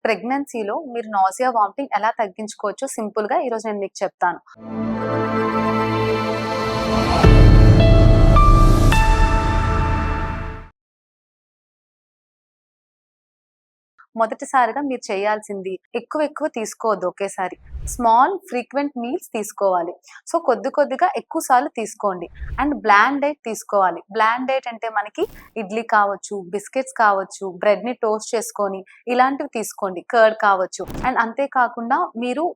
ప్రెగ్నెన్సీలో మీరు nausea, vomiting ఎలా తగ్గించుకోవచ్చో సింపుల్‌గా ఈరోజు నేను మీకు చెప్తాను. మొదటిసారిగా మీరు చేయాల్సింది ఎక్కువ తీసుకోవద్దు ఒకేసారి. స్మాల్ ఫ్రీక్వెంట్ మీల్స్ తీసుకోవాలి. సో కొద్ది కొద్దిగా ఎక్కువ సార్లు తీసుకోండి. అండ్ బ్లాండ్ డైట్ తీసుకోవాలి. బ్లాండ్ డైట్ అంటే మనకి ఇడ్లీ కావచ్చు, బిస్కెట్స్ కావచ్చు, బ్రెడ్‌ని టోస్ట్ చేసుకొని ఇలాంటివి తీసుకోండి. కర్డ్ కావచ్చు. అండ్ అంతే కాకుండా మీరు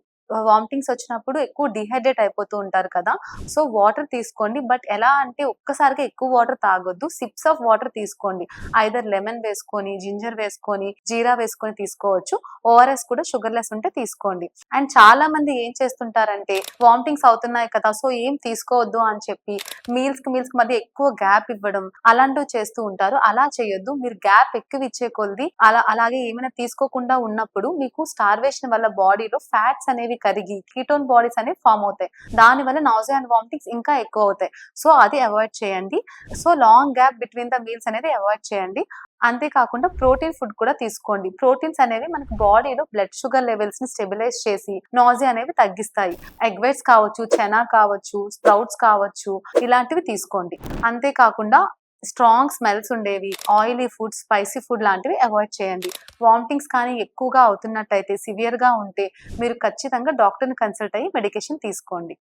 వామిటింగ్స్ వచ్చినప్పుడు ఎక్కువ డీహైడ్రేట్ అయిపోతూ ఉంటారు కదా! సో వాటర్ తీసుకోండి. బట్ ఎలా అంటే ఒక్కసారిగా ఎక్కువ వాటర్ తాగొద్దు. సిప్స్ ఆఫ్ వాటర్ తీసుకోండి. ఐదర్ లెమన్ వేసుకొని, జింజర్ వేసుకొని, జీరా వేసుకొని తీసుకోవచ్చు. ఓఆర్ఎస్ కూడా షుగర్‌లెస్ ఉంటే తీసుకోండి. అండ్ చాలా మంది ఏం చేస్తుంటారంటే వామిటింగ్స్ అవుతున్నాయి కదా! సో ఏం తీసుకోవద్దు అని చెప్పి మీల్స్‌కి మధ్య ఎక్కువ గ్యాప్ ఇవ్వడం అలాంటివి చేస్తూ ఉంటారు. అలా చేయొద్దు. మీరు గ్యాప్ ఎక్కువ ఇచ్చే కొద్దీ అలాగే ఏమైనా తీసుకోకుండా ఉన్నప్పుడు మీకు స్టార్వేషన్ వల్ల బాడీలో ఫ్యాట్స్ అనేవి కరిగి కీటోన్ బాడీస్ అనేవి ఫార్మ్ అవుతాయి. దానివల్ల నాసియా అండ్ వామిటింగ్స్ ఇంకా ఎక్కువ అవుతాయి. సో అది అవాయిడ్ చేయండి. So long gap between the meals అనేది అవాయిడ్ చేయండి. అంతే కాకుండా ప్రోటీన్ ఫుడ్ కూడా తీసుకోండి. ప్రోటీన్స్ అనేవి మనకి బాడీలో బ్లడ్ షుగర్ లెవెల్స్ ని స్టెబిలైజ్ చేసి నాసియా అనేవి తగ్గిస్తాయి. ఎగ్ వైట్స్ కావచ్చు, చెనా కావచ్చు, స్ప్రౌట్స్ కావచ్చు, ఇలాంటివి తీసుకోండి. అంతే కాకుండా స్ట్రాంగ్ స్మెల్స్ ఉండేవి, ఆయిలీ ఫుడ్, స్పైసీ ఫుడ్ లాంటివి అవాయిడ్ చేయండి. వామిటింగ్స్ కానీ ఎక్కువగా అవుతున్నట్టయితే, సివియర్‌గా ఉంటే మీరు ఖచ్చితంగా డాక్టర్‌ని కన్సల్ట్ అయ్యి మెడికేషన్ తీసుకోండి.